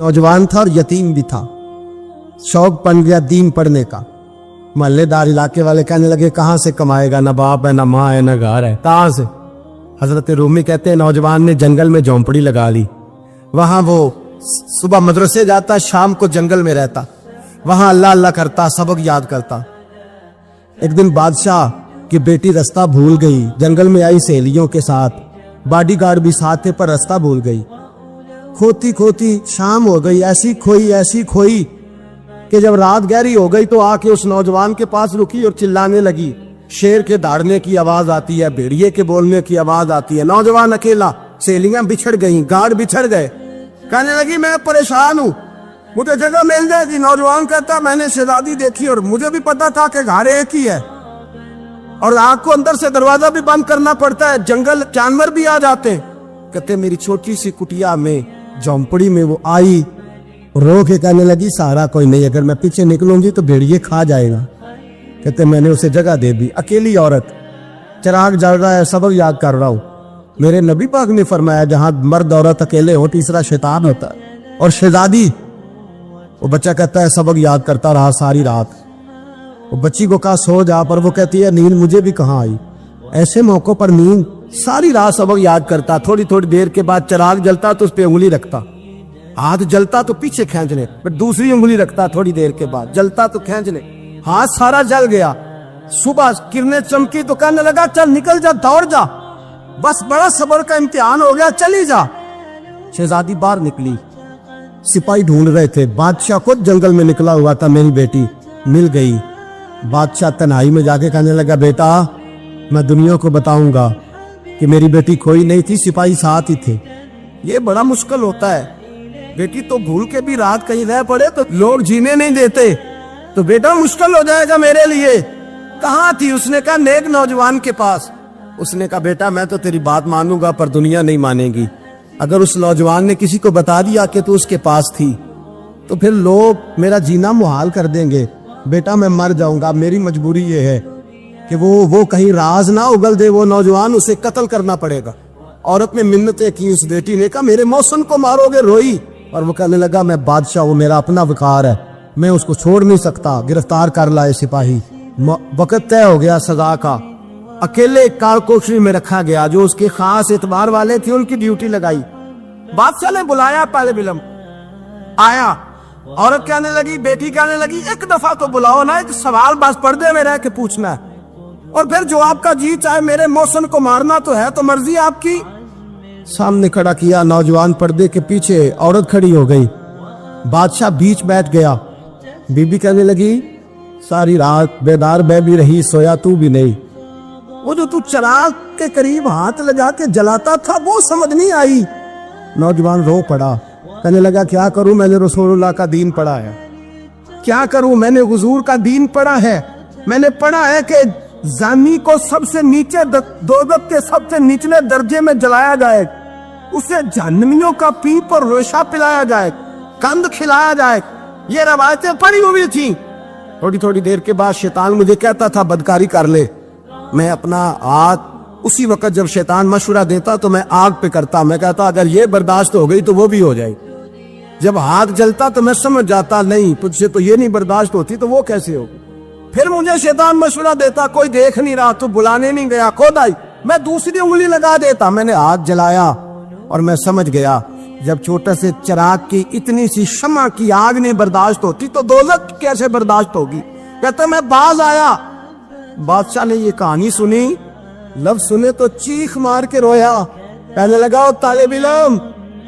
नौजवान था और यतीम भी था। शौक बन गया दीन पढ़ने का। मोहल्लेदार इलाके वाले कहने लगे कहाँ से कमाएगा, ना बाप है, ना माँ है, ना घर है, कहाँ से। हजरत रूमी कहते हैं नौजवान ने जंगल में झोंपड़ी लगा ली। वहां वो सुबह मदरसे जाता, शाम को जंगल में रहता, वहां अल्लाह अल्लाह करता, सबक याद करता। एक दिन बादशाह की बेटी रास्ता भूल गई, जंगल में आई सहेलियों के साथ, बॉडीगार्ड भी साथ थे पर रास्ता भूल गई। खोती खोती शाम हो गई, ऐसी खोई कि जब रात गहरी हो गई तो आके उस नौजवान के पास रुकी और चिल्लाने लगी। शेर के दहाड़ने की आवाज आती है, भेड़िए के बोलने की आवाज आती है। नौजवान अकेला, सहेलियां बिछड़ गई, गार्ड बिछड़ गए। कहने लगी मैं परेशान हूँ, मुझे जगह मिल जाएगी। नौजवान कहता मैंने शहजादी देखी और मुझे भी पता था कि घर एक ही है और आग को अंदर से दरवाजा भी बंद करना पड़ता है, जंगल जानवर भी आ जाते हैं। कहते मेरी छोटी सी कुटिया में, झोंपड़ी में वो आई, रो के कहने लगी सहारा कोई नहीं, अगर मैं पीछे निकलूंगी तो भेड़िए खा जाएगा। कहते मैंने उसे जगह दे दी। अकेली औरत, चिराग जल रहा है, सबक याद कर रहा हूं। मेरे नबी पाक ने फरमाया जहां मर्द औरत अकेले हो तीसरा शैतान होता है। और शहजादी, वो बच्चा कहता है सबक याद करता रहा सारी रात। वो बच्ची को कहा सो जा, पर वो कहती है नींद मुझे भी कहाँ आई। ऐसे मौकों पर नींद, सारी रात सबक याद करता। थोड़ी थोड़ी देर के बाद चिराग जलता तो उस पर उंगली रखता, हाथ जलता तो पीछे खींच ले, फिर दूसरी उंगली रखता, थोड़ी देर के बाद जलता तो खींच ले, हाथ सारा जल गया। सुबह किरणें चमकी तो कहने लगा चल निकल जा, दौड़ जा, बस बड़ा सब्र का इम्तिहान हो गया, चली जा। शहजादी बाहर निकली, सिपाही ढूंढ रहे थे। बादशाह खुद जंगल में निकला हुआ था, मेरी बेटी मिल गई। बादशाह तन्हाई में जाके कहने लगा बेटा मैं दुनिया को बताऊंगा कि मेरी बेटी खोई नहीं थी, सिपाही साथ ही थे। ये बड़ा मुश्किल होता है, बेटी तो भूल के भी रात कहीं रह पड़े तो लोग जीने नहीं देते, तो बेटा मुश्किल हो जाएगा मेरे लिए। कहाँ थी? उसने कहा नेक नौजवान के पास। उसने कहा बेटा मैं तो तेरी बात मानूंगा पर दुनिया नहीं मानेगी। अगर उस नौजवान ने किसी को बता दिया कि तू उसके पास थी तो फिर लोग मेरा जीना मुहाल कर देंगे। बेटा मैं मर जाऊंगा, मेरी मजबूरी ये है कि वो कहीं राज ना उगल दे वो नौजवान, उसे कत्ल करना पड़ेगा। औरत ने मिन्नतें की, उस बेटी ने कहा मेरे मौसम को मारोगे, रोई। और वो कहने लगा मैं बादशाह, वो मेरा अपना वकार है, मैं उसको छोड़ नहीं सकता, गिरफ्तार कर लाए सिपाही। वक्त तय हो गया सजा का। अकेले कारकोठरी में रखा गया, जो उसके खास एतबार वाले थे उनकी ड्यूटी लगाई। बादशाह ने बुलाया, पहले बिलम आया। औरत कहने लगी, बेटी कहने लगी एक दफा तो बुलाओ ना, एक सवाल बस पर्दे में रह के पूछना है और फिर जो आपका जी चाहे, मेरे मौसम को मारना तो है, तो मर्जी आपकी। सामने खड़ा किया, नौजवान पर्दे के पीछे, औरत खड़ी हो गई। बादशाह बीच बैठ गया। बीबी कहने लगी सारी रात बेदार मैं भी रही, सोया तू भी नहीं। वो जो तू चिराग के करीब हाथ लगा के जलाता था वो समझ नहीं आई। नौजवान रो पड़ा, कहने लगा क्या करूं, मैंने रसूलुल्लाह का दीन पढ़ा है, क्या करूं, मैंने हुजूर का दीन पढ़ा है। मैंने पढ़ा है कि जानी को सबसे नीचे दोज़ख के सबसे निचले दर्जे में जलाया जाए, उसे जहन्नमियों का पीप और रेशा पिलाया जाए, कंद खिलाया जाए। ये रवायतें पड़ी हुई थी। थोड़ी थोड़ी देर के बाद शैतान मुझे कहता था बदकारी कर ले। मैं अपना हाथ उसी वक्त जब शैतान मशवरा देता तो मैं आग पे करता। मैं कहता अगर ये बर्दाश्त हो गई तो वो भी हो जाएगी। जब हाथ जलता तो मैं समझ जाता नहीं तुझसे तो ये नहीं बर्दाश्त होती तो वो कैसे होगी। फिर मुझे शैतान मशवरा देता कोई देख नहीं रहा तो बुलाने नहीं गया, खुद आई, मैं दूसरी उंगली लगा देता। मैंने हाथ जलाया और मैं समझ गया जब छोटे से चिराग की इतनी सी शमा की आग नहीं बर्दाश्त होती तो दोज़ख कैसे बर्दाश्त होगी। कहते मैं बाज आया। बादशाह ने ये कहानी सुनी, लफ्ज सुने तो चीख मार के रोया। कहने लगा ओ तालिब इल्म,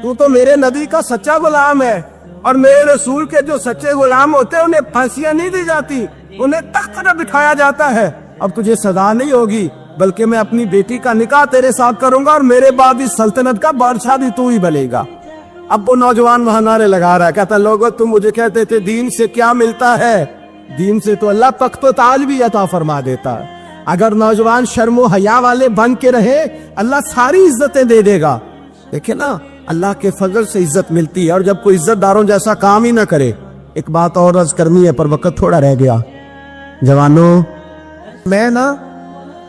तू तो मेरे नबी का सच्चा गुलाम है और मेरे रसूल के जो सच्चे गुलाम होते हैं उन्हें फांसियां नहीं दी जाती, उन्हें तख्त पर बिठाया जाता है। अब तुझे सजा नहीं होगी बल्कि मैं अपनी बेटी का निकाह तेरे साथ करूंगा और मेरे बाद इस सल्तनत का बादशाह भी तू ही बनेगा। अब वो नौजवान वहां नारे लगा रहा है, कहता लोगों तुम मुझे कहते थे दीन से क्या मिलता है, दीन से तो अल्लाह तख्त ताज भी अता फरमा देता है। अगर नौजवान शर्मो हया वाले बन के रहे अल्लाह सारी इज्जतें दे देगा। देखे ना अल्लाह के फजल से इज्जत मिलती है और जब कोई इज्जतदारों जैसा काम ही ना करे। एक बात और अर्ज करनी है पर वक्त थोड़ा रह गया। जवानों, मैं ना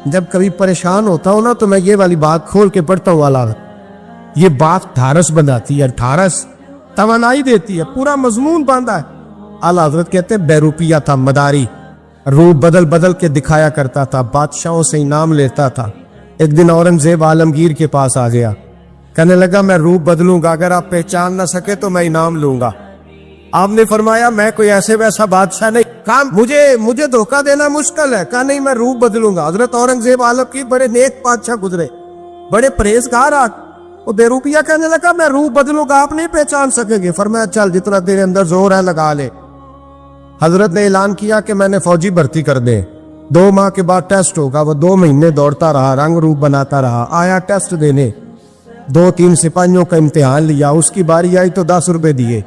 जब कभी परेशान होता हूं ना तो मैं ये वाली बात खोल के पढ़ता हूँ। ये बात ढारस बनाती है। ढारस توانائی دیتی ہے, پورا مضمون باندھا ہے. اعلیٰ حضرت کہتے ہیں بہروپیہ تھا, مداری, روپ بدل بدل کے دکھایا کرتا تھا, بادشاہوں سے انعام لیتا تھا. ایک دن اورنگزیب عالمگیر کے پاس آ گیا, کہنے لگا میں روپ بدلوں گا, اگر آپ پہچان نہ سکے تو میں انعام لوں گا. آپ نے فرمایا میں کوئی ایسے ویسا بادشاہ نہیں, کہا مجھے دھوکہ دینا مشکل ہے. کہا نہیں, میں روپ بدلوں گا. حضرت اورنگزیب عالمگیر بڑے نیک بادشاہ گزرے, بڑے پرہیزگار. وہ بے روپیہ کہنے لگا میں روپ بدلوں گا, آپ نہیں پہچان سکیں گے. فرمایا چل جتنا تیرے اندر زور ہے لگا لے. حضرت نے اعلان کیا کہ میں نے فوجی بھرتی کر دے, 2 ماہ کے بعد ٹیسٹ ہوگا. وہ 2 مہینے دوڑتا رہا, رنگ روپ بناتا رہا, آیا ٹیسٹ دینے, 2-3 سپاہیوں کا امتحان لیا. اس کی باری آئی تو 10 روپے دیے,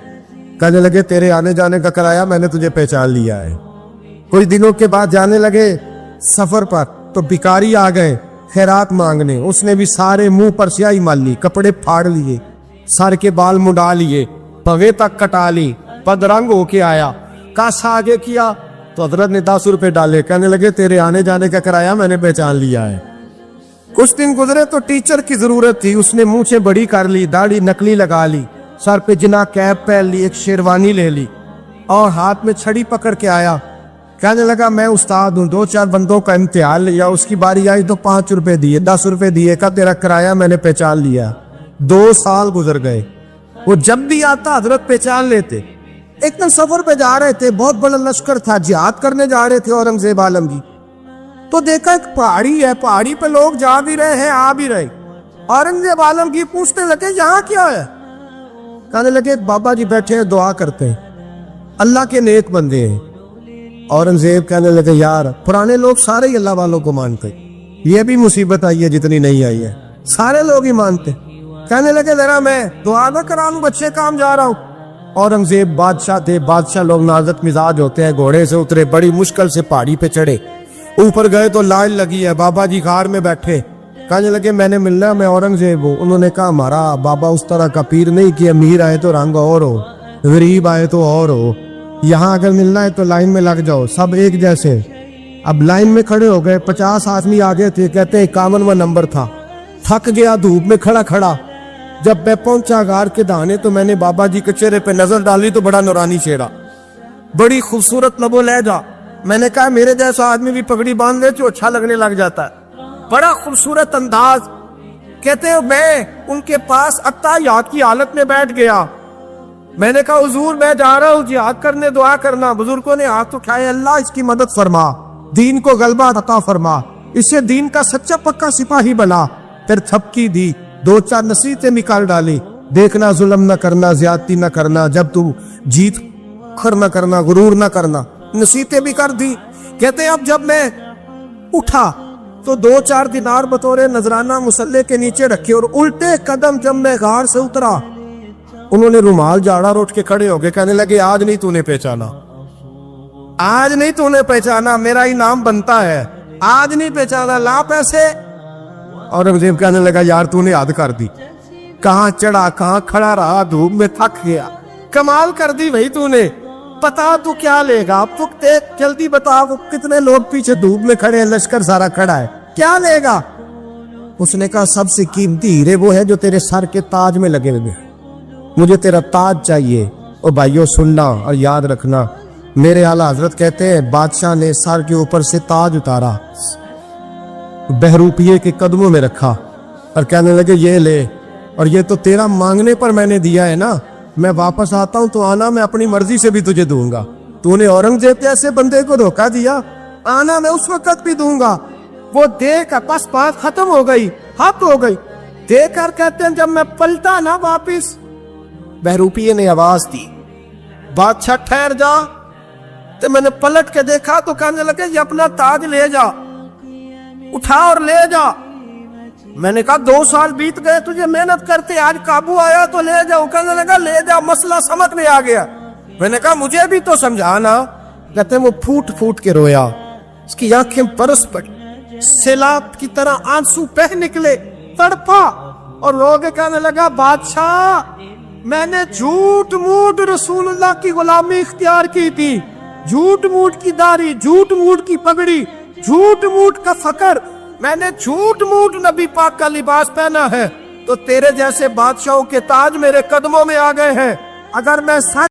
کہنے لگے تیرے آنے جانے کا کرایہ میں نے تجھے پہچان لیا ہے. کچھ دنوں کے بعد جانے لگے سفر پر, تو بھکاری آ گئے خیرات مانگنے. اس نے بھی سارے منہ پر سیاہی مال لی, کپڑے پھاڑ لیے, سر کے بال منڈا لیے, پگے تک کٹا لی, پدرنگ ہو کے آیا. کاسا آگے کیا تو حضرت نے 10 روپے ڈالے, کہنے لگے تیرے آنے جانے کا کرایہ میں نے پہچان لیا ہے. کچھ دن گزرے تو ٹیچر کی ضرورت تھی, اس نے منچیں بڑی کر لی, داڑھی نکلی لگا لی, سر پہ جنا کیپ پہن لی, ایک شیروانی لے لی اور ہاتھ میں چھڑی پکڑ کے آیا. کہنے لگا میں استاد ہوں, 2-4 بندوں کا امتحان لیا, اس کی باری آئی تو 5 روپے دیے, 10 روپے دیے, کا تیرا کرایہ میں نے پہچان لیا. 2 سال گزر گئے. وہ جب بھی آتا حضرت پہچان لیتے. ایک دن سفر پہ جا رہے تھے, بہت بڑا لشکر تھا, جہاد کرنے جا رہے تھے اورنگزیب عالمگیر. تو دیکھا ایک پہاڑی ہے, پہاڑی پہ لوگ جا بھی رہے ہیں آ بھی رہے. اورنگزیب عالمگیر پوچھنے لگے یہاں کیا ہے؟ کہنے لگے بابا جی بیٹھے ہیں دعا کرتے ہیں, اللہ کے نیک بندے ہیں. اورنگزیب کہنے لگے یار پرانے لوگ سارے ہی اللہ والوں کو مانتے, یہ بھی مصیبت آئی ہے جتنی نہیں آئی ہے, سارے لوگ ہی مانتے. کہنے لگے ذرا میں دعا نہ کرا لوں, بچے کام جا رہا ہوں. اورنگزیب بادشاہ تھے, بادشاہ لوگ نازک مزاج ہوتے ہیں. گھوڑے سے اترے, بڑی مشکل سے پہاڑی پہ چڑھے, اوپر گئے تو لائن لگی ہے, بابا جی غار میں بیٹھے. کہنے لگے میں نے ملنا, میں اورنگزیب ہوں. انہوں نے کہا ہمارا بابا اس طرح کا پیر نہیں کہ امیر آئے تو رنگ اور ہو, غریب آئے تو اور ہو, یہاں اگر ملنا ہے تو لائن میں لگ جاؤ, سب ایک جیسے. اب لائن میں کھڑے ہو گئے, 50 آدمی آگے تھے, کہتے 51واں نمبر تھا. تھک گیا دھوپ میں کھڑا کھڑا. جب میں پہنچا غار کے دہانے تو میں نے بابا جی کے چہرے پہ نظر ڈالی تو بڑا نورانی چہرہ, بڑی خوبصورت لب و لہجہ. میں نے کہا میرے جیسا آدمی بھی پگڑی باندھ لے تو اچھا لگنے لگ جاتا ہے, بڑا خوبصورت انداز. کہتے ہیں میں ان کے پاس اتحیات کی حالت میں بیٹھ گیا. میں نے کہا حضور میں جا رہا ہوں جہاد کرنے, دعا کرنا. بزرگوں نے ہاتھ اٹھائے, اللہ اس کی مدد فرما, دین کو غلبہ عطا فرما, اسے دین کا سچا پکا سپاہی بنا. پھر تھپکی دی, 2-4 نصیحتیں نکال ڈالی. دیکھنا ظلم نہ کرنا, زیادتی نہ کرنا, جب تو جیت کر نہ کرنا, غرور نہ کرنا, نصیحتیں بھی کر دی. کہتے ہیں اب جب میں اٹھا تو 2-4 دینار بطور نذرانہ مسلح کے نیچے رکھے, اور الٹے قدم جب میں غار سے اترا انہوں نے رومال جاڑا روٹ کے کھڑے ہو گئے. کہنے لگے آج نہیں تو نے پہچانا, آج نہیں تو نے پہچانا, میرا انعام بنتا ہے, آج نہیں پہچانا, لا پیسے. اورنگزیب کہنے لگا یار تو نے حد کر دی, کہاں چڑھا کہاں کھڑا رہا, دھوپ میں تھک گیا, کمال کر دی بھائی تو نے. پتا تو کیا لے گا, اب تو جلدی بتا, وہ کتنے لوگ پیچھے دھوپ میں کھڑے ہیں, لشکر سارا کھڑا ہے, کیا لے گا؟ اس نے کہا سب سے قیمتی ہیرے وہ ہے جو تیرے سر کے تاج میں لگے ہوئے, مجھے تیرا تاج چاہیے. اور بھائیو سننا اور یاد رکھنا, میرے اعلیٰ حضرت کہتے ہیں بادشاہ نے سر کے اوپر سے تاج اتارا, بہروپیے کے قدموں میں رکھا اور کہنے لگے یہ لے, اور یہ تو تیرا مانگنے پر میں نے دیا ہے نا, میں واپس آتا ہوں تو آنا میں اپنی مرضی سے بھی تجھے دوں گا. تو نے اورنگزیب جیسے بندے کو دھوکہ دیا, آنا میں اس وقت بھی دوں گا. وہ دیکھ بس بات ختم ہو گئی, حد ہو گئی. دیکھ کر کہتے ہیں جب میں پلٹا نا واپس, بہروپیے نے آواز دی بادشاہ ٹھہر جا. تو میں نے پلٹ کے دیکھا تو کہنے لگے یہ اپنا تاج لے جا, اٹھا اور لے جا. میں نے کہا 2 سال بیت گئے تجھے محنت کرتے, آج قابو آیا تو لے جاؤ. کہنے لگا لے جا, مسئلہ سمجھ میں آ گیا. میں نے کہا مجھے بھی تو سمجھانا. کہتے ہیں وہ پھوٹ پھوٹ کے رویا, اس کی آنکھیں برس پڑی, سیلاب کی طرح آنسو بہہ نکلے, تڑپا اور رو کے کہنے لگا بادشاہ میں نے جھوٹ موٹ رسول اللہ کی غلامی اختیار کی تھی, جھوٹ موٹ کی داڑھی, جھوٹ موٹ کی پگڑی, جھوٹ موٹ کا فقر, میں نے جھوٹ موٹ نبی پاک کا لباس پہنا ہے, تو تیرے جیسے بادشاہوں کے تاج میرے قدموں میں آ گئے ہیں. اگر میں سچ